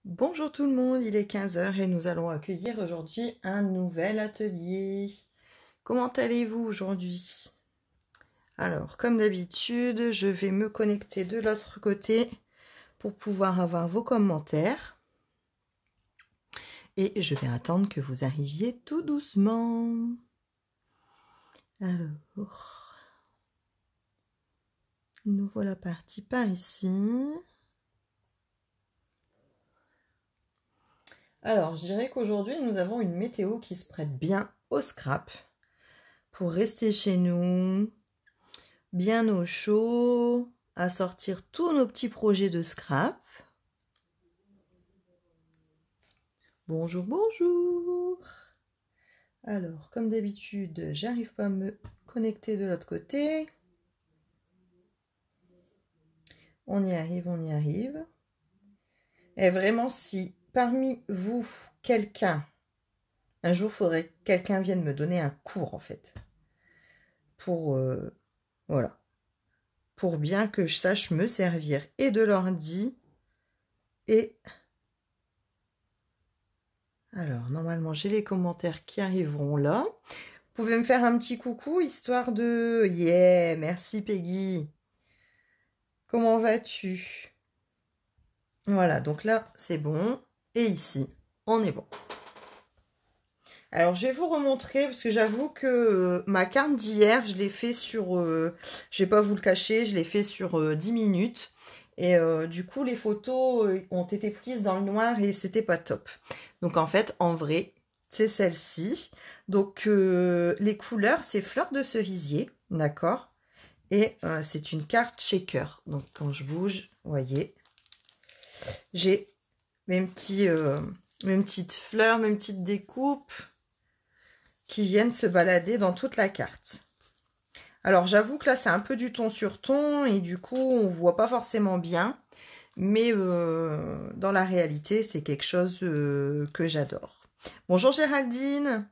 Bonjour tout le monde, il est 15 heures et nous allons accueillir aujourd'hui un nouvel atelier. Comment allez-vous aujourd'hui? Alors, comme d'habitude, je vais me connecter de l'autre côté pour pouvoir avoir vos commentaires. Et je vais attendre que vous arriviez tout doucement. Alors, nous voilà partis par ici. Alors, je dirais qu'aujourd'hui, nous avons une météo qui se prête bien au scrap pour rester chez nous, bien au chaud, à sortir tous nos petits projets de scrap. Bonjour, bonjour. Alors, comme d'habitude, j'arrive pas à me connecter de l'autre côté. On y arrive, on y arrive. Et vraiment, si parmi vous, quelqu'un, un jour, faudrait que quelqu'un vienne me donner un cours, en fait. Pour, voilà. Pour bien que je sache me servir et de l'ordi et... Alors, normalement, j'ai les commentaires qui arriveront là. Vous pouvez me faire un petit coucou, histoire de... Yeah, merci Peggy. Comment vas-tu? Voilà, donc là, c'est bon. Et ici, on est bon. Alors, je vais vous remontrer, parce que j'avoue que ma carte d'hier, je l'ai fait sur... je vais pas vous le cacher, je l'ai fait sur 10 minutes. Et du coup, les photos ont été prises dans le noir et c'était pas top. Donc, en fait, en vrai, c'est celle-ci. Donc, les couleurs, c'est fleur de cerisier, d'accord? Et c'est une carte shaker. Donc, quand je bouge, vous voyez, j'ai mes petites fleurs, mes petites découpes qui viennent se balader dans toute la carte. Alors, j'avoue que là, c'est un peu du ton sur ton et du coup, on voit pas forcément bien. Mais dans la réalité, c'est quelque chose que j'adore. Bonjour Géraldine.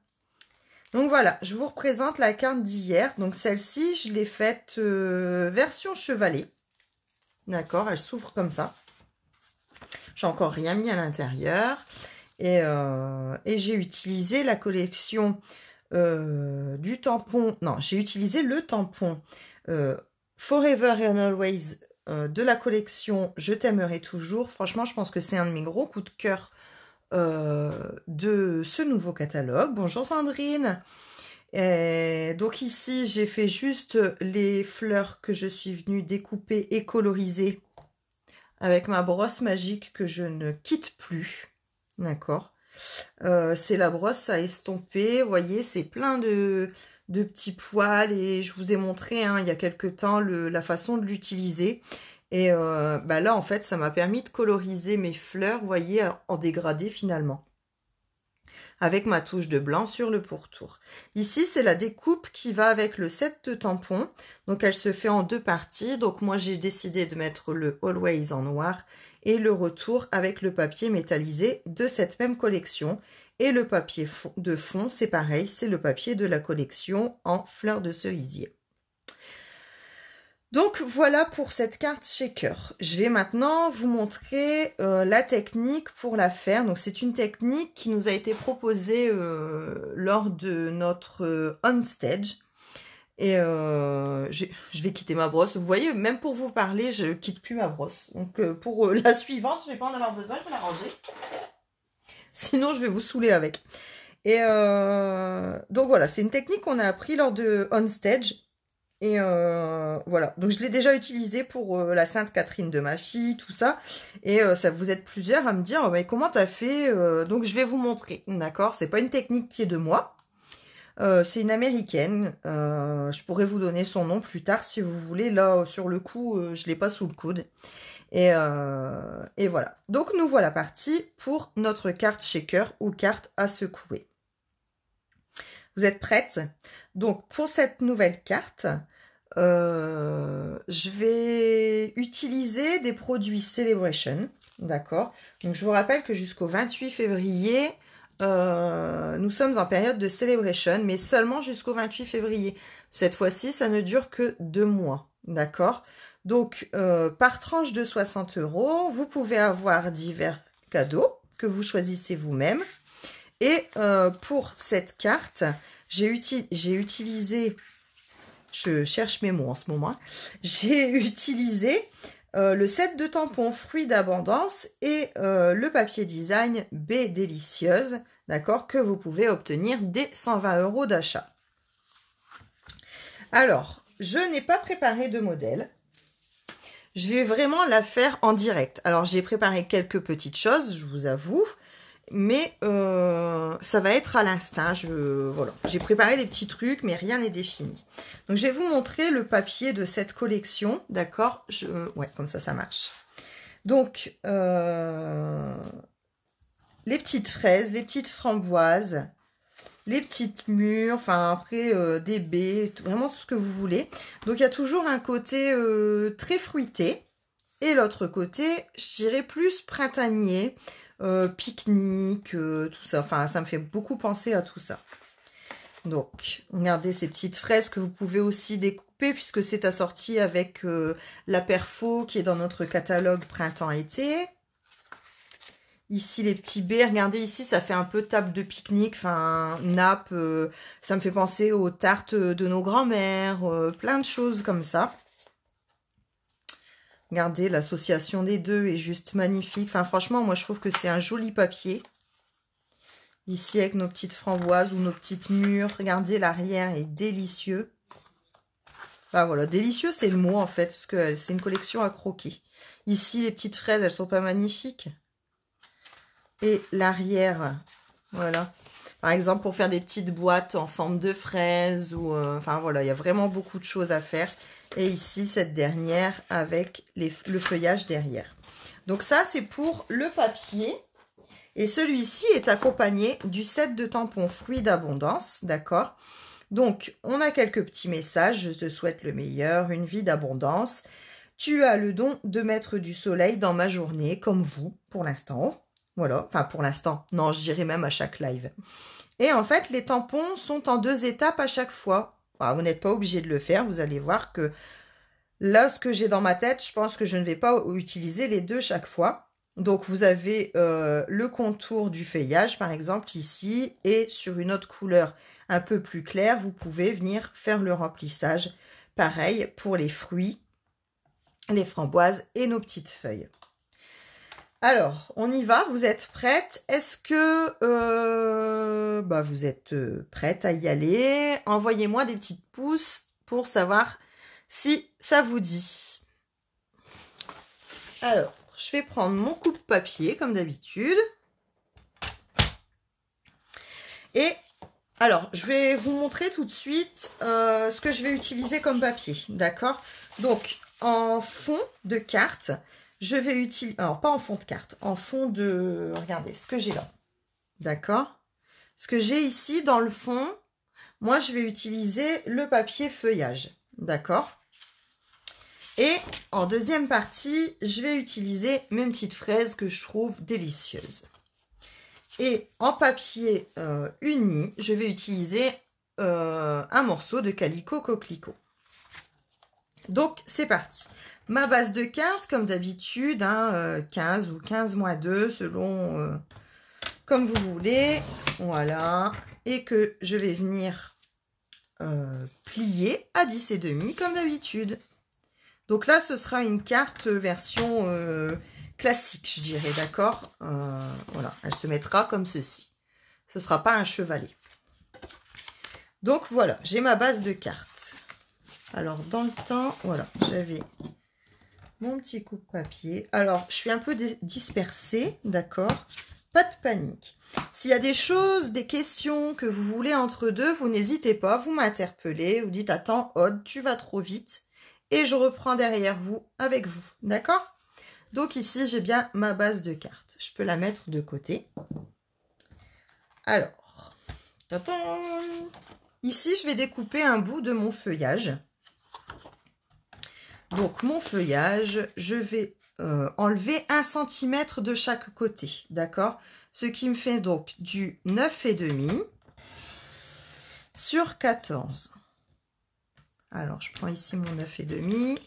Donc voilà, je vous représente la carte d'hier. Donc celle-ci, je l'ai faite version chevalet. D'accord, elle s'ouvre comme ça. J'ai encore rien mis à l'intérieur. Et j'ai utilisé la collection du tampon. Non, j'ai utilisé le tampon Forever and Always de la collection Je t'aimerai toujours. Franchement, je pense que c'est un de mes gros coups de cœur de ce nouveau catalogue. Bonjour Sandrine. Et donc ici, j'ai fait juste les fleurs que je suis venue découper et coloriser avec ma brosse magique que je ne quitte plus. D'accord. C'est la brosse à estomper. Vous voyez, c'est plein de petits poils et je vous ai montré il y a quelques temps la façon de l'utiliser. Et là, en fait, ça m'a permis de coloriser mes fleurs, vous voyez, en dégradé finalement. Avec ma touche de blanc sur le pourtour. Ici, c'est la découpe qui va avec le set de tampons. Donc, elle se fait en deux parties. Donc, moi, j'ai décidé de mettre le Always en noir et le retour avec le papier métallisé de cette même collection. Et le papier de fond, c'est pareil, c'est le papier de la collection en fleurs de cerisier. Donc voilà pour cette carte shaker. Je vais maintenant vous montrer la technique pour la faire. Donc c'est une technique qui nous a été proposée lors de notre on stage. Et je vais quitter ma brosse. Vous voyez, même pour vous parler, je quitte plus ma brosse. Donc pour la suivante, je vais pas en avoir besoin, je vais la ranger. Sinon, je vais vous saouler avec. Et donc voilà, c'est une technique qu'on a appris lors de on stage. Et voilà, donc je l'ai déjà utilisé pour la Sainte Catherine de ma fille, tout ça. Et ça, vous êtes plusieurs à me dire, oh, mais comment t'as fait donc je vais vous montrer, d'accord? C'est pas une technique qui est de moi. C'est une américaine. Je pourrais vous donner son nom plus tard si vous voulez. Là, sur le coup, je l'ai pas sous le coude. Et voilà. Donc nous voilà partis pour notre carte shaker ou carte à secouer. Vous êtes prêtes? Donc pour cette nouvelle carte, je vais utiliser des produits Celebration, d'accord? Donc je vous rappelle que jusqu'au 28 février, nous sommes en période de Celebration, mais seulement jusqu'au 28 février. Cette fois-ci, ça ne dure que 2 mois, d'accord? Donc par tranche de 60 €, vous pouvez avoir divers cadeau que vous choisissez vous-même. Et pour cette carte, j'ai utilisé, je cherche mes mots en ce moment, j'ai utilisé le set de tampons Fruits d'Abondance et le papier design Baie Délicieuse, d'accord, que vous pouvez obtenir dès 120 € d'achat. Alors, je n'ai pas préparé de modèle. Je vais vraiment la faire en direct. Alors, j'ai préparé quelques petites choses, je vous avoue. Mais ça va être à l'instinct. Voilà. J'ai préparé des petits trucs, mais rien n'est défini. Donc, je vais vous montrer le papier de cette collection. D'accord? Ouais, comme ça marche. Donc, les petites fraises, les petites framboises, les petites mûres, enfin après des baies, vraiment tout ce que vous voulez. Donc, il y a toujours un côté très fruité. Et l'autre côté, je dirais plus printanier. Pique-nique, tout ça. Enfin, ça me fait beaucoup penser à tout ça. Donc, regardez ces petites fraises que vous pouvez aussi découper puisque c'est assorti avec la perfo qui est dans notre catalogue printemps-été. Ici, les petits baies. Regardez ici, ça fait un peu table de pique-nique, enfin, nappe. Ça me fait penser aux tartes de nos grands-mères. Plein de choses comme ça. Regardez, l'association des deux est juste magnifique. Enfin, franchement, moi, je trouve que c'est un joli papier. Ici, avec nos petites framboises ou nos petites mûres. Regardez, l'arrière est délicieux. Enfin, voilà, délicieux, c'est le mot, en fait, parce que c'est une collection à croquer. Ici, les petites fraises, elles sont pas magnifiques. Et l'arrière, voilà. Par exemple, pour faire des petites boîtes en forme de fraises. Ou, enfin, voilà, il y a vraiment beaucoup de choses à faire. Et ici, cette dernière avec le feuillage derrière. Donc ça, c'est pour le papier. Et celui-ci est accompagné du set de tampons Fruits d'Abondance, d'accord? Donc, on a quelques petits messages. Je te souhaite le meilleur, une vie d'abondance. Tu as le don de mettre du soleil dans ma journée, comme vous, pour l'instant. Voilà, enfin pour l'instant. Non, je dirais même à chaque live. Et en fait, les tampons sont en 2 étapes à chaque fois. Enfin, vous n'êtes pas obligé de le faire. Vous allez voir que là, ce que j'ai dans ma tête, je pense que je ne vais pas utiliser les deux chaque fois. Donc, vous avez le contour du feuillage, par exemple, ici. Et sur une autre couleur un peu plus claire, vous pouvez venir faire le remplissage. Pareil pour les fruits, les framboises et nos petites feuilles. Alors, on y va, vous êtes prête? Est-ce que vous êtes prête à y aller? Envoyez-moi des petites pouces pour savoir si ça vous dit. Alors, je vais prendre mon coupe-papier comme d'habitude. Et alors, je vais vous montrer tout de suite ce que je vais utiliser comme papier, d'accord? Donc, en fond de carte, je vais utiliser, alors pas en fond de carte, en fond de, regardez ce que j'ai là, d'accord? Ce que j'ai ici dans le fond, moi je vais utiliser le papier feuillage, d'accord? Et en deuxième partie, je vais utiliser mes petites fraises que je trouve délicieuses. Et en papier uni, je vais utiliser un morceau de Calico Coquelicot. Donc, c'est parti. Ma base de cartes, comme d'habitude, 15 ou 15-2, selon comme vous voulez. Voilà. Et que je vais venir plier à 10,5, comme d'habitude. Donc là, ce sera une carte version classique, je dirais, d'accord? Voilà, elle se mettra comme ceci. Ce ne sera pas un chevalet. Donc voilà, j'ai ma base de cartes. Alors, dans le temps, voilà, j'avais mon petit coupe-papier. Alors, je suis un peu dispersée, d'accord? Pas de panique. S'il y a des choses, des questions que vous voulez entre deux, vous n'hésitez pas, vous m'interpellez, vous dites « Attends, Aude, tu vas trop vite ». Et je reprends derrière vous, avec vous, d'accord? Donc ici, j'ai bien ma base de cartes. Je peux la mettre de côté. Alors, ici, je vais découper un bout de mon feuillage. Donc, mon feuillage, je vais enlever 1 cm de chaque côté, d'accord? Ce qui me fait donc du 9,5 sur 14. Alors, je prends ici mon 9,5.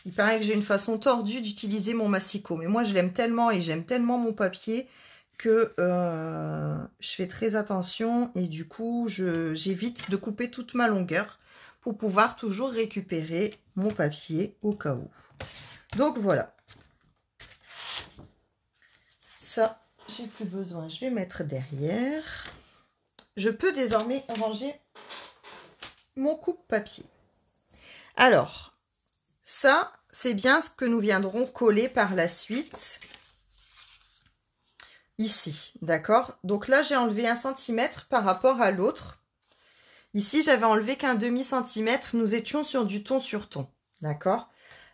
Il paraît que j'ai une façon tordue d'utiliser mon massicot. Mais moi, je l'aime tellement et j'aime tellement mon papier que je fais très attention. Et du coup, j'évite de couper toute ma longueur pour pouvoir toujours récupérer mon papier au cas où. Donc, voilà. Ça, j'ai plus besoin. Je vais mettre derrière. Je peux désormais ranger mon coupe-papier. Alors, ça, c'est bien ce que nous viendrons coller par la suite. Ici, d'accord? Donc là, j'ai enlevé 1 cm par rapport à l'autre. Ici, j'avais enlevé qu'un demi-centimètre. Nous étions sur du ton sur ton, d'accord?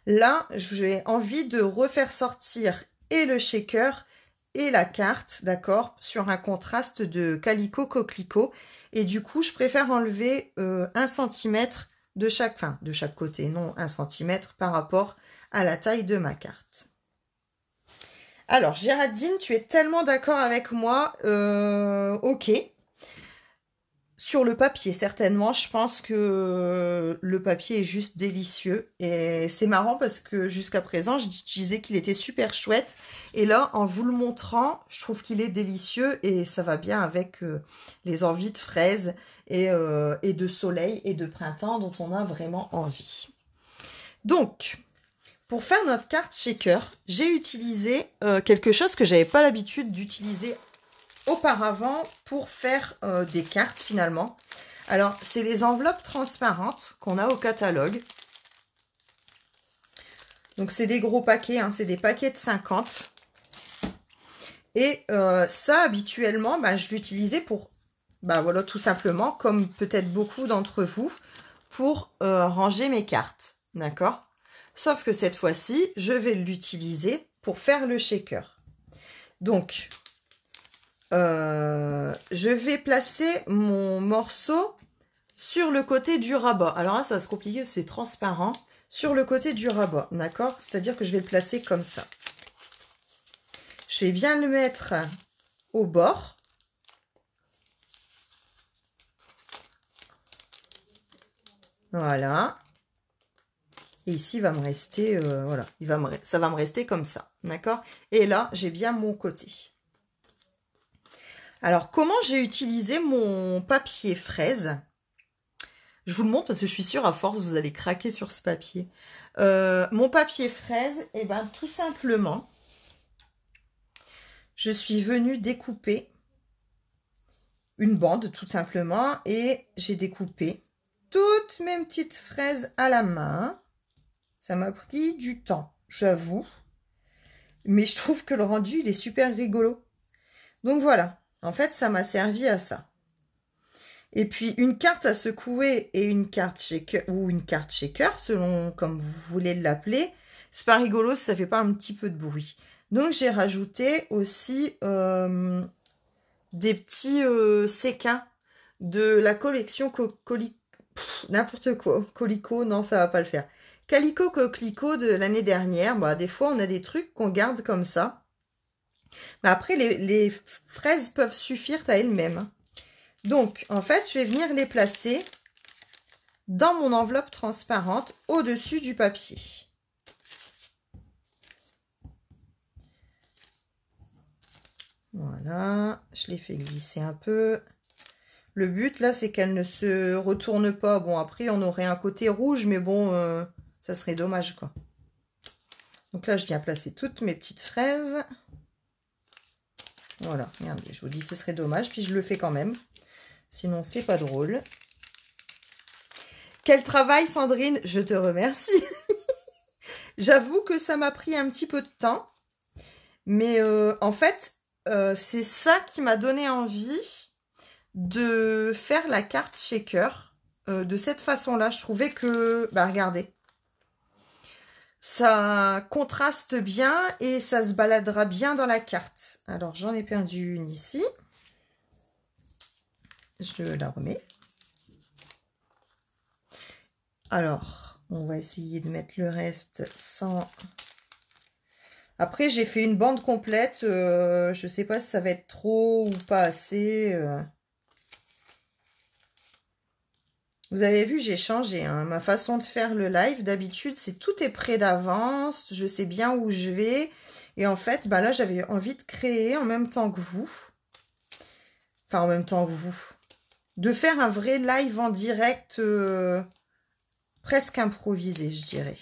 Là, j'ai envie de refaire sortir et le shaker et la carte, d'accord? Sur un contraste de calicot coquelicot. Et du coup, je préfère enlever 1 cm de chaque côté, non 1 cm par rapport à la taille de ma carte. Alors, Géraldine, tu es tellement d'accord avec moi. Ok. Sur le papier, certainement, je pense que le papier est juste délicieux. Et c'est marrant parce que jusqu'à présent, je disais qu'il était super chouette. Et là, en vous le montrant, je trouve qu'il est délicieux et ça va bien avec les envies de fraises et de soleil et de printemps dont on a vraiment envie. Donc, pour faire notre carte shaker, j'ai utilisé quelque chose que j'avais pas l'habitude d'utiliser auparavant pour faire des cartes finalement. Alors, c'est les enveloppes transparentes qu'on a au catalogue. Donc, c'est des gros paquets, hein, c'est des paquets de 50. Et ça, habituellement, je l'utilisais pour, voilà, tout simplement, comme peut-être beaucoup d'entre vous, pour ranger mes cartes. D'accord? Sauf que cette fois-ci, je vais l'utiliser pour faire le shaker. Donc, je vais placer mon morceau sur le côté du rabat. Alors là, ça va se compliquer, c'est transparent. Sur le côté du rabat, d'accord? C'est-à-dire que je vais le placer comme ça. Je vais bien le mettre au bord. Voilà. Et ici, il va me rester, voilà, ça va me rester comme ça, d'accord? Et là, j'ai bien mon côté. Alors, comment j'ai utilisé mon papier fraise? Je vous le montre parce que je suis sûre, à force, vous allez craquer sur ce papier. Mon papier fraise, et ben tout simplement, je suis venue découper une bande, tout simplement, et j'ai découpé toutes mes petites fraises à la main. Ça m'a pris du temps, j'avoue. Mais je trouve que le rendu, il est super rigolo. Donc voilà, en fait, ça m'a servi à ça. Et puis, une carte à secouer et une carte shaker, ou une carte shaker, selon comme vous voulez l'appeler, c'est pas rigolo si ça fait pas un petit peu de bruit. Donc, j'ai rajouté aussi des petits séquins de la collection n'importe quoi. Colico, non, ça va pas le faire. Calico Coquelicot de l'année dernière. Des fois, on a des trucs qu'on garde comme ça. Mais après, les fraises peuvent suffire à elles-mêmes. Donc, en fait, je vais venir les placer dans mon enveloppe transparente au-dessus du papier. Voilà, je les fais glisser un peu. Le but, là, c'est qu'elle ne se retourne pas. Bon, après, on aurait un côté rouge, mais bon, ça serait dommage, quoi. Donc là, je viens placer toutes mes petites fraises. Voilà, regardez, je vous dis, ce serait dommage, puis je le fais quand même. Sinon, c'est pas drôle. Quel travail, Sandrine, je te remercie. J'avoue que ça m'a pris un petit peu de temps. Mais en fait, c'est ça qui m'a donné envie de faire la carte shaker de cette façon-là. Je trouvais que, regardez, ça contraste bien et ça se baladera bien dans la carte. Alors, j'en ai perdu une ici. Je la remets. Alors, on va essayer de mettre le reste sans... Après, j'ai fait une bande complète. Je ne sais pas si ça va être trop ou pas assez. Vous avez vu, j'ai changé hein, ma façon de faire le live. D'habitude, c'est tout est prêt d'avance. Je sais bien où je vais. Et en fait, bah là, j'avais envie de créer en même temps que vous. Enfin, en même temps que vous. De faire un vrai live en direct presque improvisé, je dirais.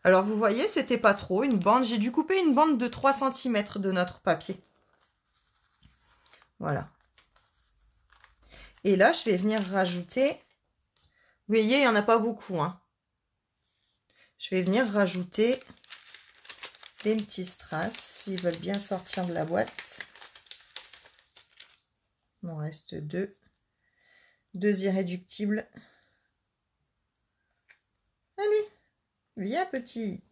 Alors, vous voyez, c'était pas trop. Une bande. J'ai dû couper une bande de 3 cm de notre papier. Voilà. Et là, je vais venir rajouter... Vous voyez, il n'y en a pas beaucoup. Hein. Je vais venir rajouter des petits strass, s'ils veulent bien sortir de la boîte. Il m'en reste deux. Deux irréductibles. Allez, viens petit.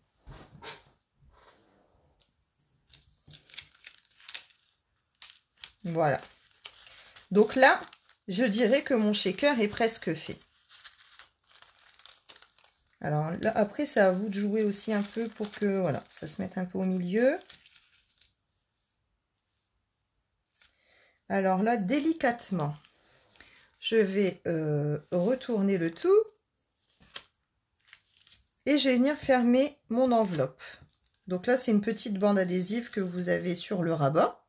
Voilà. Donc là, je dirais que mon shaker est presque fait. Alors là, après, c'est à vous de jouer aussi un peu pour que voilà, ça se mette un peu au milieu. Alors là, délicatement, je vais retourner le tout. Et je vais venir fermer mon enveloppe. Donc là, c'est une petite bande adhésive que vous avez sur le rabat.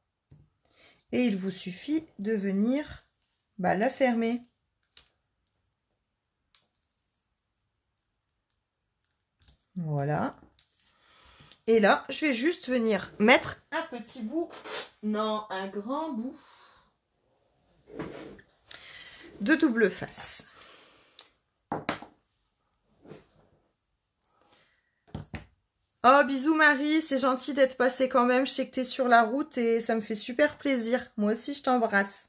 Et il vous suffit de venir la fermer. Voilà. Et là, je vais juste venir mettre un petit bout, non, un grand bout de double face. Oh, bisous Marie, c'est gentil d'être passée quand même. Je sais que tu es sur la route et ça me fait super plaisir. Moi aussi, je t'embrasse.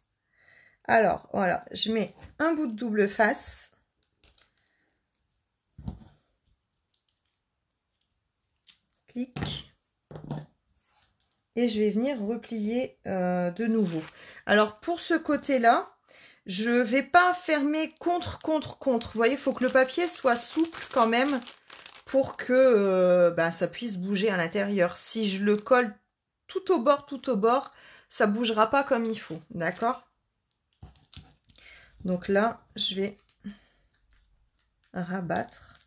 Alors, voilà, je mets un bout de double face. Clic. Et je vais venir replier de nouveau. Alors, pour ce côté-là, je ne vais pas fermer contre. Vous voyez, il faut que le papier soit souple quand même pour que ça puisse bouger à l'intérieur. Si je le colle tout au bord, ça ne bougera pas comme il faut. D'accord? Donc là, je vais rabattre.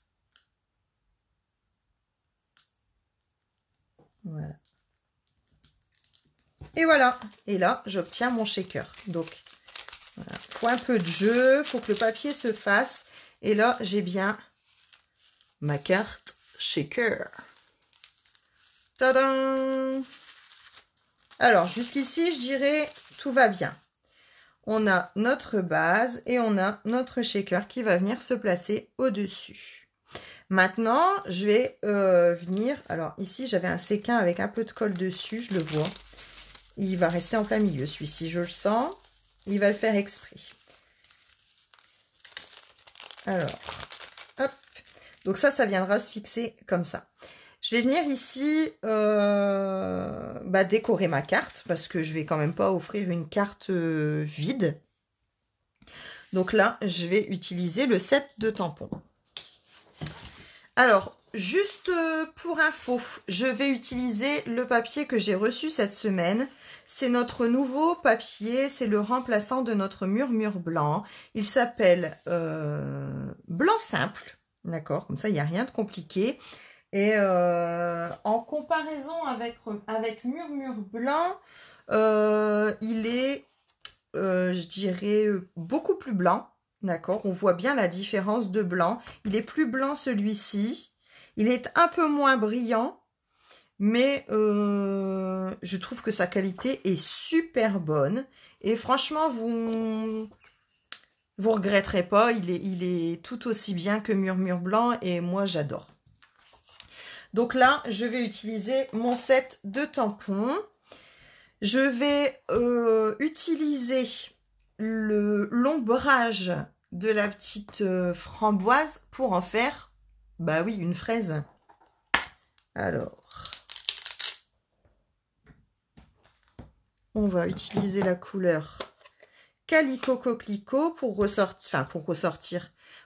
Voilà. Et voilà. Et là, j'obtiens mon shaker. Donc, voilà. Faut un peu de jeu, faut que le papier se fasse. Et là, j'ai bien ma carte shaker. Tadam! Alors, jusqu'ici, je dirais tout va bien. On a notre base et on a notre shaker qui va venir se placer au-dessus. Maintenant, je vais venir... Alors, ici, j'avais un séquin avec un peu de colle dessus, je le vois. Il va rester en plein milieu, celui-ci, je le sens. Il va le faire exprès. Alors, hop. Donc ça viendra se fixer comme ça. Je vais venir ici décorer ma carte parce que je vais quand même pas offrir une carte vide. Donc là, je vais utiliser le set de tampons. Alors, juste pour info, je vais utiliser le papier que j'ai reçu cette semaine. C'est notre nouveau papier, c'est le remplaçant de notre murmure blanc. Il s'appelle Blanc Simple, d'accord? Comme ça, il n'y a rien de compliqué. Et en comparaison avec Murmure Blanc, il est, je dirais, beaucoup plus blanc. D'accord, on voit bien la différence de blanc. Il est plus blanc celui-ci. Il est un peu moins brillant. Mais je trouve que sa qualité est super bonne. Et franchement, vous regretterez pas. Il est tout aussi bien que Murmure Blanc. Et moi, j'adore. Donc là, je vais utiliser mon set de tampons. Je vais utiliser l'ombrage de la petite framboise pour en faire, bah oui, une fraise. Alors, on va utiliser la couleur Calico Coquelicot pour ressortir,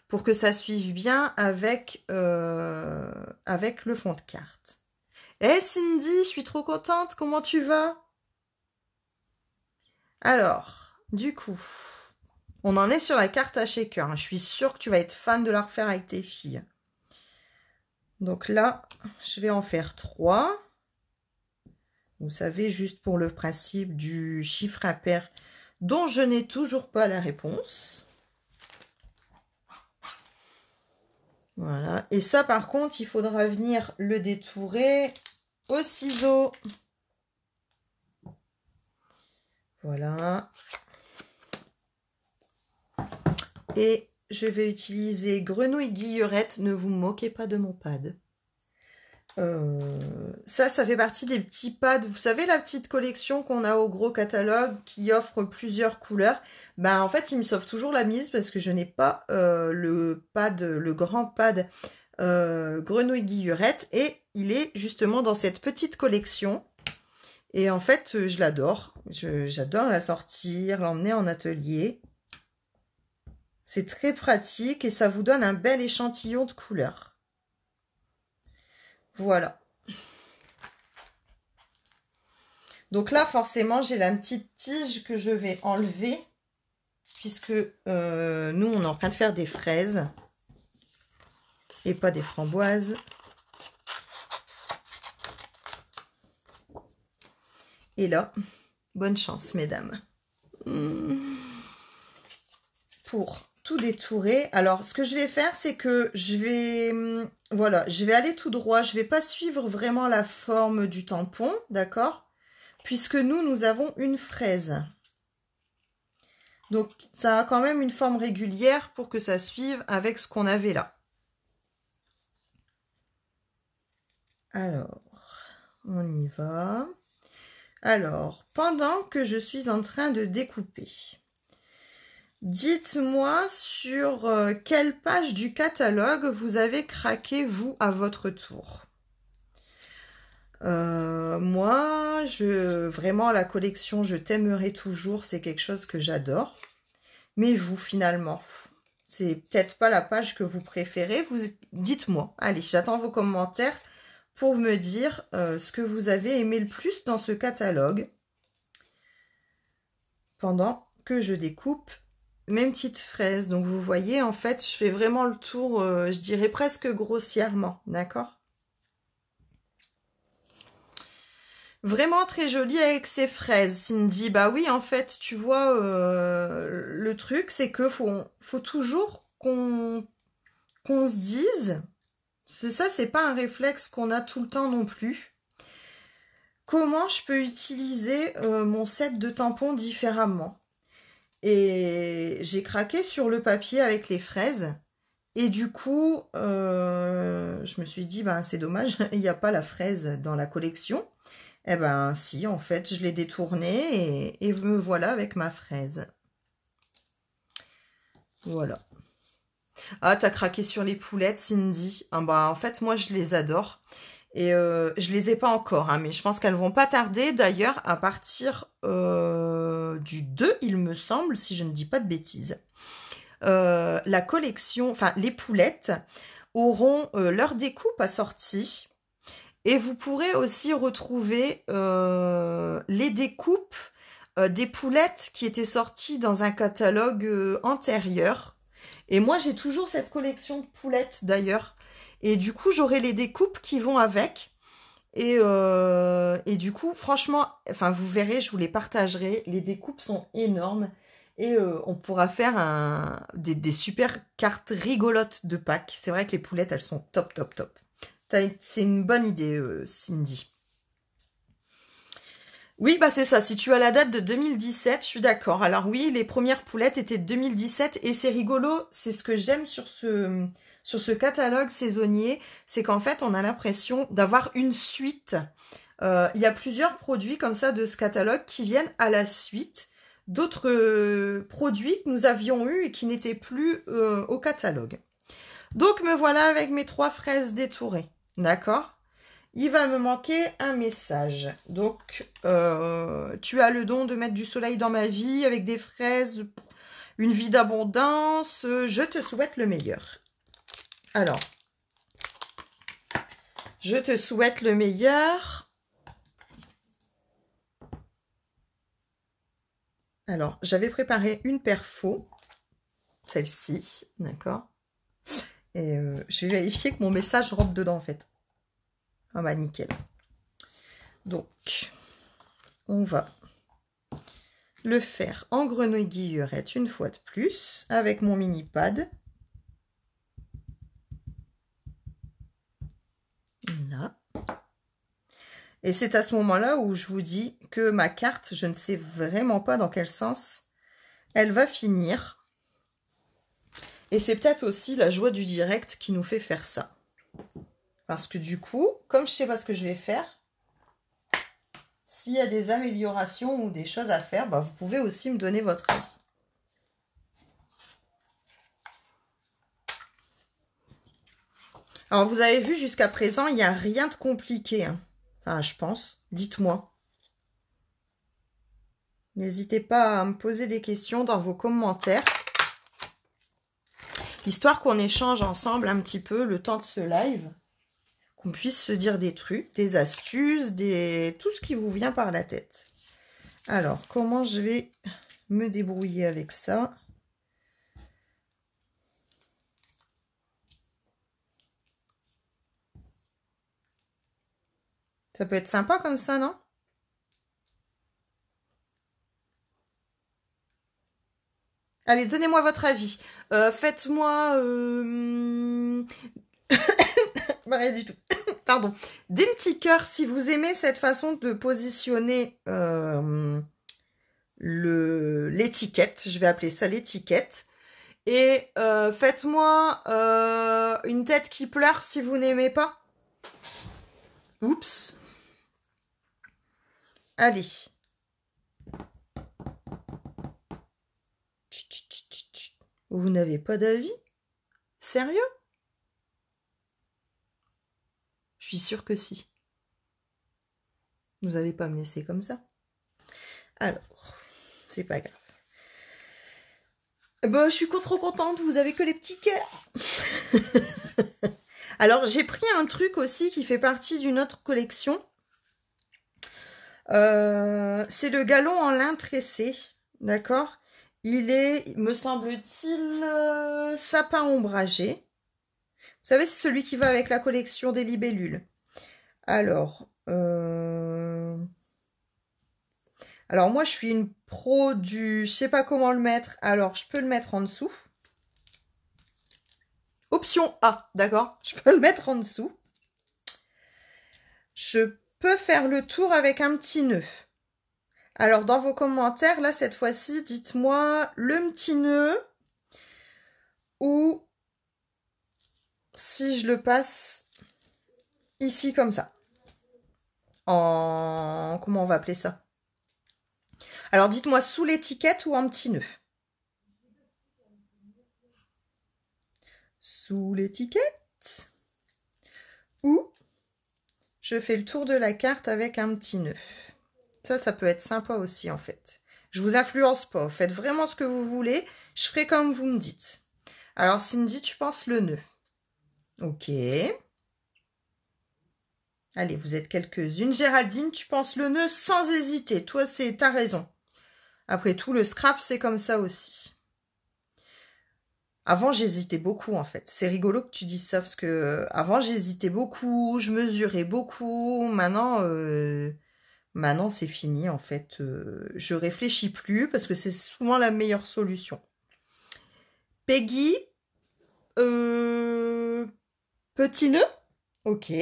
pour que ça suive bien avec, avec le fond de carte. Eh Cindy, je suis trop contente, comment tu vas? Alors, du coup, On en est sur la carte à shaker. Hein. Je suis sûre que tu vas être fan de la refaire avec tes filles. Donc là, je vais en faire 3. Vous savez, juste pour le principe du chiffre impair dont je n'ai toujours pas la réponse. Voilà. Et ça, par contre, il faudra venir le détourer au ciseau. Voilà. Et je vais utiliser grenouille guillerette. Ne vous moquez pas de mon pad. Ça fait partie des petits pads. Vous savez, la petite collection qu'on a au gros catalogue qui offre plusieurs couleurs. Ben, en fait, il me sauve toujours la mise parce que je n'ai pas le grand pad grenouille guillerette. Et il est justement dans cette petite collection. Et en fait, je l'adore. J'adore la sortir, l'emmener en atelier. C'est très pratique et ça vous donne un bel échantillon de couleurs. Voilà. Donc là, forcément, j'ai la petite tige que je vais enlever puisque nous, on est en train de faire des fraises et pas des framboises. Et là, bonne chance, mesdames. Pour tout détourer. Alors, ce que je vais faire, c'est que je vais aller tout droit. Je vais pas suivre vraiment la forme du tampon, d'accord? Puisque nous avons une fraise. Donc, ça a quand même une forme régulière pour que ça suive avec ce qu'on avait là. Alors, on y va. Alors, pendant que je suis en train de découper, dites-moi sur quelle page du catalogue vous avez craqué, vous, à votre tour. Moi, vraiment, la collection Je t'aimerai toujours, c'est quelque chose que j'adore. Mais vous, finalement, c'est peut-être pas la page que vous préférez. Dites-moi. Allez, j'attends vos commentaires pour me dire ce que vous avez aimé le plus dans ce catalogue. Pendant que je découpe mes petites fraises. Donc, vous voyez, en fait, je fais vraiment le tour, je dirais presque grossièrement. D'accord ? Vraiment très jolie avec ces fraises, Cindy. Bah oui, en fait, tu vois, le truc, c'est que faut toujours qu'on se dise, c'est pas un réflexe qu'on a tout le temps non plus. Comment je peux utiliser mon set de tampons différemment? Et j'ai craqué sur le papier avec les fraises. Et du coup, je me suis dit, ben c'est dommage, il n'y a pas la fraise dans la collection. Eh ben si, en fait, je l'ai détournée et me voilà avec ma fraise. Voilà. Ah, t'as craqué sur les poulettes, Cindy. Ah bah, en fait, moi, je les adore. Et je les ai pas encore, hein, mais je pense qu'elles vont pas tarder. D'ailleurs, à partir du 2, il me semble, si je ne dis pas de bêtises. La collection, enfin, les poulettes auront leur découpe assortie. Et vous pourrez aussi retrouver les découpes des poulettes qui étaient sorties dans un catalogue antérieur. Et moi, j'ai toujours cette collection de poulettes d'ailleurs. Et du coup, j'aurai les découpes qui vont avec. Et du coup, franchement, enfin, vous verrez, je vous les partagerai. Les découpes sont énormes. Et on pourra faire des super cartes rigolotes de Pâques. C'est vrai que les poulettes, elles sont top, top, top. C'est une bonne idée, Cindy. Oui, bah c'est ça. Si tu as la date de 2017, je suis d'accord. Alors oui, les premières poulettes étaient de 2017 et c'est rigolo. C'est ce que j'aime sur ce catalogue saisonnier. C'est qu'en fait, on a l'impression d'avoir une suite. Il y a plusieurs produits comme ça de ce catalogue qui viennent à la suite d'autres produits que nous avions eus et qui n'étaient plus au catalogue. Donc, me voilà avec mes 3 fraises détourées. D'accord? Il va me manquer un message. Donc, tu as le don de mettre du soleil dans ma vie avec des fraises, une vie d'abondance. Je te souhaite le meilleur. Alors, je te souhaite le meilleur. Alors, j'avais préparé une perfo. celle-ci, d'accord. Et je vais vérifier que mon message rentre dedans, en fait. Ah bah, nickel. Donc, on va le faire en grenouille guillerette une fois de plus, avec mon mini pad. Là. Et c'est à ce moment-là où je vous dis que ma carte, je ne sais vraiment pas dans quel sens elle va finir. Et c'est peut-être aussi la joie du direct qui nous fait faire ça. Parce que du coup, comme je ne sais pas ce que je vais faire, s'il y a des améliorations ou des choses à faire, bah, vous pouvez aussi me donner votre avis. Alors, vous avez vu, jusqu'à présent, il n'y a rien de compliqué. Hein. Enfin, je pense. Dites-moi. N'hésitez pas à me poser des questions dans vos commentaires. Histoire qu'on échange ensemble un petit peu le temps de ce live. Qu'on puisse se dire des trucs, des astuces, tout ce qui vous vient par la tête. Alors, comment je vais me débrouiller avec ça? Ça peut être sympa comme ça, non? Allez, donnez-moi votre avis. Faites-moi... rien du tout. Pardon. Des petits cœurs si vous aimez cette façon de positionner l'étiquette. Je vais appeler ça l'étiquette. Et faites-moi une tête qui pleure si vous n'aimez pas. Oups. Allez. Vous n'avez pas d'avis? Sérieux? Je suis sûre que si. Vous n'allez pas me laisser comme ça. Alors, c'est pas grave. Bah, je suis trop contente, vous avez que les petits cœurs. Alors, j'ai pris un truc aussi qui fait partie d'une autre collection. C'est le galon en lin tressé, d'accord? Il est, me semble-t-il, sapin ombragé. Vous savez, c'est celui qui va avec la collection des libellules. Alors, moi, je suis une pro du... Je sais pas comment le mettre. Alors, je peux le mettre en dessous. Option A, d'accord? Je peux le mettre en dessous. Je peux faire le tour avec un petit nœud. Alors, dans vos commentaires, là, cette fois-ci, dites-moi le petit nœud ou si je le passe ici comme ça. En... Comment on va appeler ça? Alors, dites-moi sous l'étiquette ou en petit nœud. Sous l'étiquette. Ou je fais le tour de la carte avec un petit nœud. Ça peut être sympa aussi, en fait. Je vous influence pas. Faites vraiment ce que vous voulez. Je ferai comme vous me dites. Alors, Cindy, tu penses le nœud. Ok. Allez, vous êtes quelques-unes. Géraldine, tu penses le nœud sans hésiter. Toi, t'as raison. Après tout, le scrap, c'est comme ça aussi. Avant, j'hésitais beaucoup, en fait. C'est rigolo que tu dises ça, parce que avant, j'hésitais beaucoup, je mesurais beaucoup. Maintenant, c'est fini, en fait. Je réfléchis plus, parce que c'est souvent la meilleure solution. Peggy, petit nœud? Ok.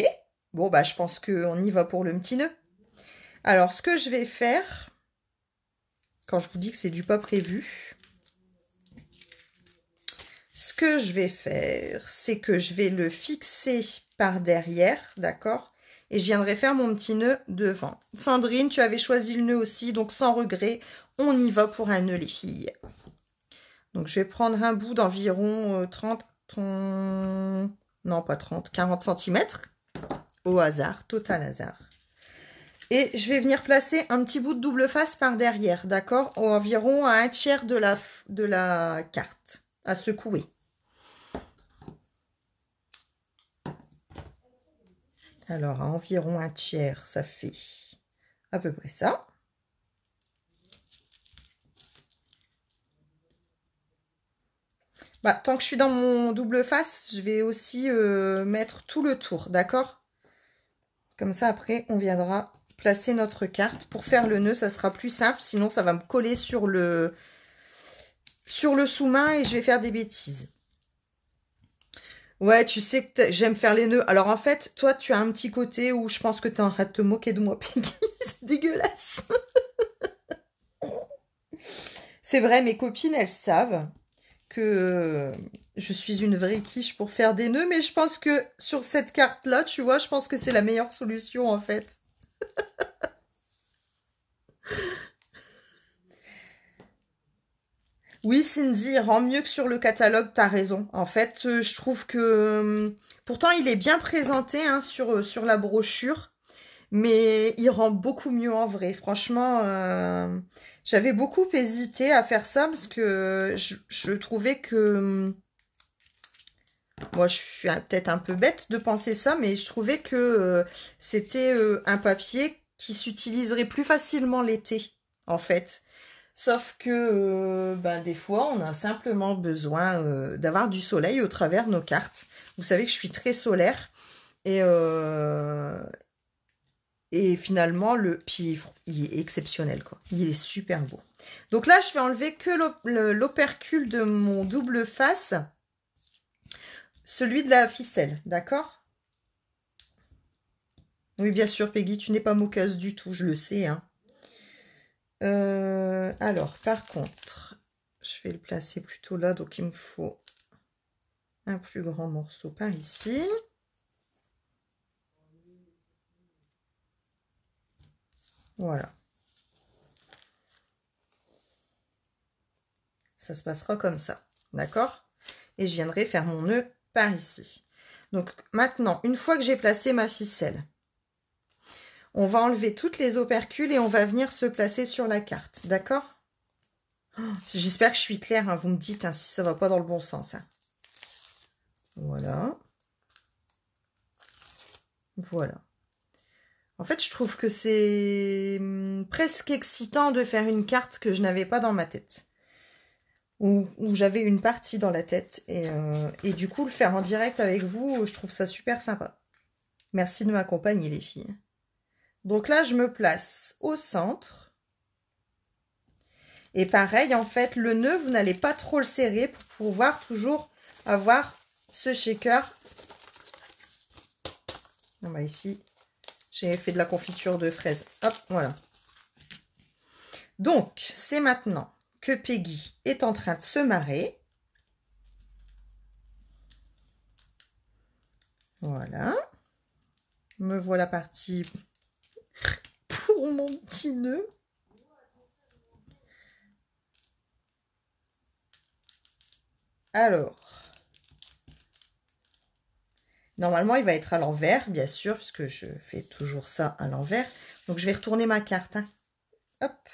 Bon, bah, je pense qu'on y va pour le petit nœud. Alors, ce que je vais faire, quand je vous dis que c'est du pas prévu, ce que je vais faire, c'est que je vais le fixer par derrière, d'accord? Et je viendrai faire mon petit nœud devant. Sandrine, tu avais choisi le nœud aussi, donc sans regret, on y va pour un nœud, les filles. Donc, je vais prendre un bout d'environ 30, non pas 30, 40 cm, au hasard, total hasard. Et je vais venir placer un petit bout de double face par derrière, d'accord? Environ à un tiers de la carte, à secouer. Alors, à environ un tiers, ça fait à peu près ça. Bah, tant que je suis dans mon double face, je vais aussi mettre tout le tour, d'accord? Comme ça, après, on viendra placer notre carte. Pour faire le nœud, ça sera plus simple, sinon ça va me coller sur le sous-main et je vais faire des bêtises. Ouais, tu sais que j'aime faire les nœuds. Alors en fait, toi, tu as un petit côté où je pense que tu es en train de te moquer de moi, Peggy. C'est dégueulasse. C'est vrai, mes copines, elles savent que je suis une vraie quiche pour faire des nœuds, mais je pense que sur cette carte-là, tu vois, je pense que c'est la meilleure solution en fait. Oui, Cindy, il rend mieux que sur le catalogue, t'as raison. En fait, je trouve que... pourtant, il est bien présenté hein, sur la brochure, mais il rend beaucoup mieux en vrai. Franchement, j'avais beaucoup hésité à faire ça parce que je trouvais que... moi, je suis peut-être un peu bête de penser ça, mais je trouvais que c'était un papier qui s'utiliserait plus facilement l'été, en fait. Sauf que ben, des fois, on a simplement besoin d'avoir du soleil au travers de nos cartes. Vous savez que je suis très solaire et finalement, puis il est exceptionnel, quoi. Il est super beau. Donc là, je vais enlever que l'opercule de mon double face, celui de la ficelle, d'accord? Oui, bien sûr, Peggy, tu n'es pas moqueuse du tout, je le sais, hein. Alors, par contre, je vais le placer plutôt là, donc il me faut un plus grand morceau par ici. Voilà. Ça se passera comme ça, d'accord? Et je viendrai faire mon nœud par ici. Donc maintenant, une fois que j'ai placé ma ficelle, on va enlever toutes les opercules et on va venir se placer sur la carte, d'accord? Oh, j'espère que je suis claire, hein, vous me dites hein, si ça va pas dans le bon sens. Hein. Voilà. Voilà. En fait, je trouve que c'est presque excitant de faire une carte que je n'avais pas dans ma tête. Où j'avais une partie dans la tête. Et du coup, le faire en direct avec vous, je trouve ça super sympa. Merci de m'accompagner, les filles. Donc là, je me place au centre. Et pareil, en fait, le nœud, vous n'allez pas trop le serrer pour pouvoir toujours avoir ce shaker. On va ici, j'ai fait de la confiture de fraises. Hop, voilà. Donc, c'est maintenant que Peggy est en train de se marrer. Voilà. Me voilà partie pour mon petit nœud. Alors, normalement, il va être à l'envers, bien sûr, puisque je fais toujours ça à l'envers. Donc, je vais retourner ma carte. Hein. Hop.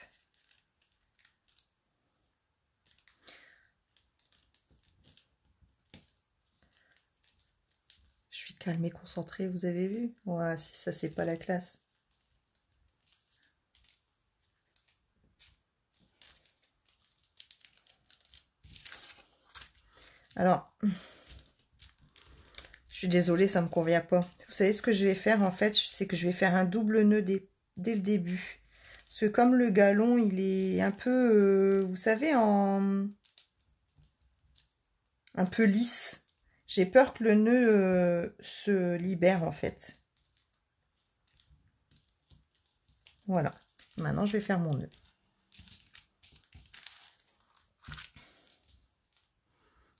Je suis calme et concentrée, vous avez vu? Ouais, si ça, c'est pas la classe. Alors, je suis désolée, ça ne me convient pas. Vous savez ce que je vais faire, en fait? C'est que je vais faire un double nœud dès le début. Parce que comme le galon, il est un peu, vous savez, un peu lisse. J'ai peur que le nœud se libère, en fait. Voilà. Maintenant, je vais faire mon nœud.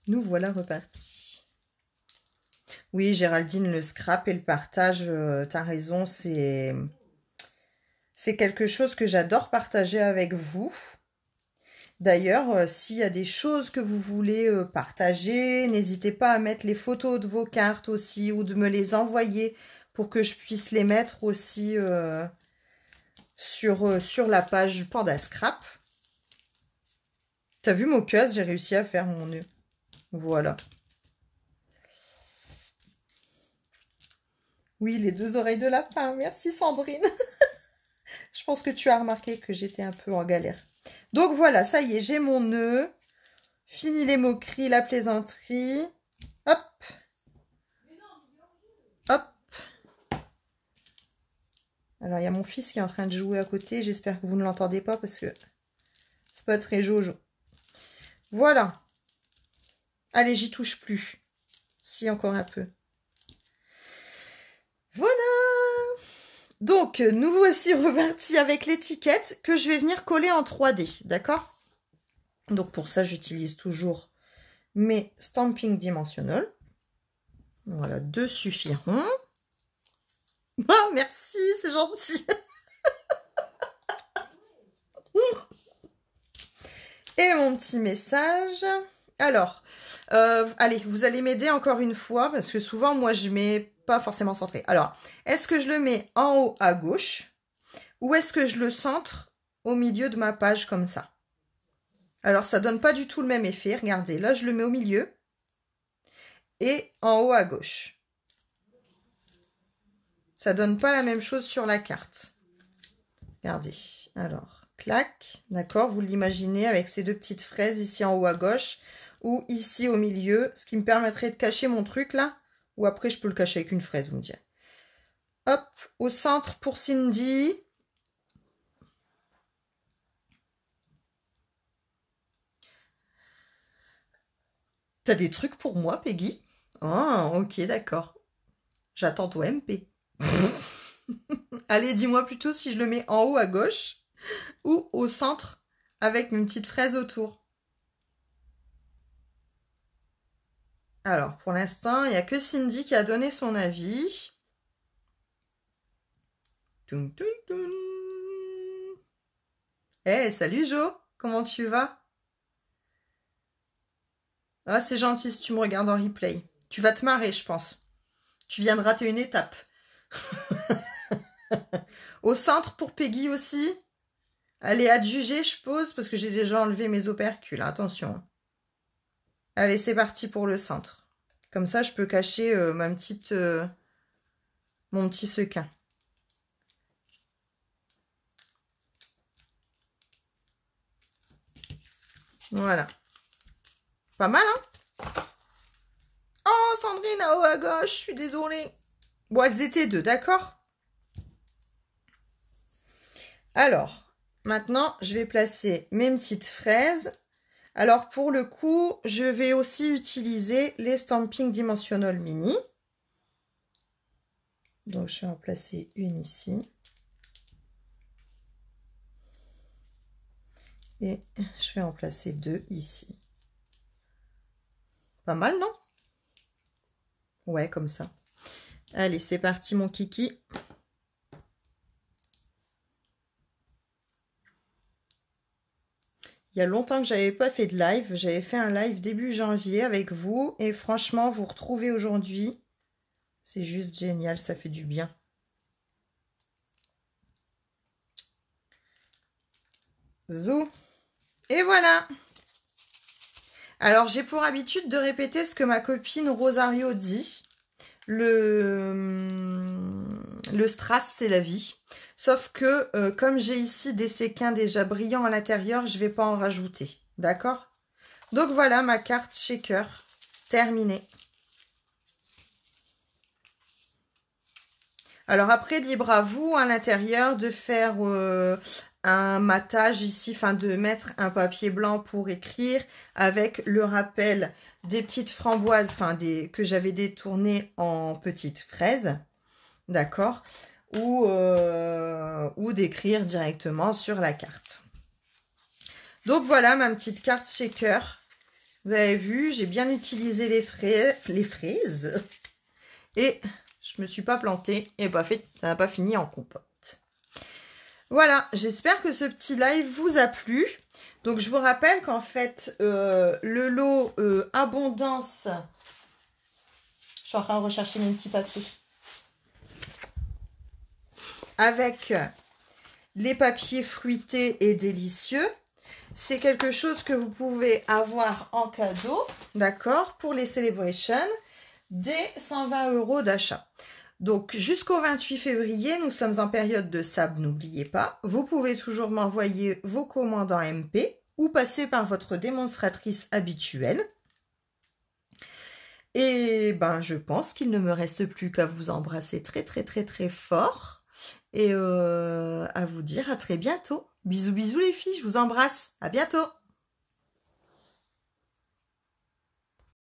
Nous voilà repartis. Oui, Géraldine, le scrap et le partage, t'as raison, c'est quelque chose que j'adore partager avec vous. D'ailleurs, s'il y a des choses que vous voulez partager, n'hésitez pas à mettre les photos de vos cartes aussi ou de me les envoyer pour que je puisse les mettre aussi sur la page Panda Scrap. T'as vu, moqueuse, j'ai réussi à faire mon nœud. Voilà. Oui, les deux oreilles de lapin. Merci Sandrine. Je pense que tu as remarqué que j'étais un peu en galère. Donc voilà, ça y est, j'ai mon nœud. Fini les moqueries, la plaisanterie. Hop. Hop. Alors, il y a mon fils qui est en train de jouer à côté. J'espère que vous ne l'entendez pas parce que c'est pas très jojo. Voilà. Allez, j'y touche plus. Si, encore un peu. Voilà. Donc, nous voici repartis avec l'étiquette que je vais venir coller en 3D. D'accord? Donc, pour ça, j'utilise toujours mes Stampin' Dimensional. Voilà, 2 suffiront. Oh, merci, c'est gentil. Et mon petit message. Alors, allez, vous allez m'aider encore une fois parce que souvent, moi, je mets pas forcément centré. Alors, est-ce que je le mets en haut à gauche ou est-ce que je le centre au milieu de ma page comme ça? Alors, ça donne pas du tout le même effet. Regardez, là, je le mets au milieu et en haut à gauche. Ça donne pas la même chose sur la carte. Regardez, alors, clac, d'accord, vous l'imaginez avec ces 2 petites fraises ici en haut à gauche ou ici au milieu, ce qui me permettrait de cacher mon truc là, ou après je peux le cacher avec une fraise, vous me direz. Hop, au centre pour Cindy. T'as des trucs pour moi, Peggy? Oh, ok, d'accord. J'attends ton MP. Allez, dis-moi plutôt si je le mets en haut à gauche ou au centre avec une petite fraise autour. Alors, pour l'instant, il n'y a que Cindy qui a donné son avis. Toum, toum, toum. Hey, salut Jo, comment tu vas? Ah, c'est gentil si tu me regardes en replay. Tu vas te marrer, je pense. Tu viens de rater une étape. Au centre pour Peggy aussi. Allez, adjuger, je pose, parce que j'ai déjà enlevé mes opercules. Attention. Allez, c'est parti pour le centre. Comme ça, je peux cacher mon petit sequin. Voilà. Pas mal, hein? Oh, Sandrine, en haut à gauche, je suis désolée. Bon, elles étaient 2, d'accord? Alors, maintenant, je vais placer mes petites fraises. Alors, pour le coup, je vais aussi utiliser les Stampin' Dimensional Mini. Donc, je vais en placer une ici. Et je vais en placer 2 ici. Pas mal, non? Ouais, comme ça. Allez, c'est parti, mon kiki. Il y a longtemps que j'avais pas fait de live. J'avais fait un live début janvier avec vous. Et franchement, vous retrouvez aujourd'hui. C'est juste génial, ça fait du bien. Zou. Et voilà. Alors, j'ai pour habitude de répéter ce que ma copine Rosario dit. Le strass, c'est la vie. Sauf que, comme j'ai ici des séquins déjà brillants à l'intérieur, je ne vais pas en rajouter. D'accord? Donc, voilà ma carte shaker terminée. Alors, après, libre à vous, à l'intérieur, de faire un matage ici, enfin de mettre un papier blanc pour écrire avec le rappel des petites framboises, enfin que j'avais détournées en petites fraises, d'accord, ou d'écrire directement sur la carte. Donc voilà ma petite carte shaker. Vous avez vu, j'ai bien utilisé les fraises et je me suis pas plantée et ça n'a pas fini en compote. Voilà, j'espère que ce petit live vous a plu. Donc, je vous rappelle qu'en fait, le lot Abondance... Je suis en train de rechercher mes petits papiers. Avec les papiers fruités et délicieux. C'est quelque chose que vous pouvez avoir en cadeau, d'accord, pour les celebrations, dès 120 € d'achat. Donc, jusqu'au 28 février, nous sommes en période de sable, n'oubliez pas. Vous pouvez toujours m'envoyer vos commandes en MP, ou passer par votre démonstratrice habituelle. Et ben, je pense qu'il ne me reste plus qu'à vous embrasser très très très très fort et à vous dire à très bientôt. Bisous bisous les filles, je vous embrasse. À bientôt.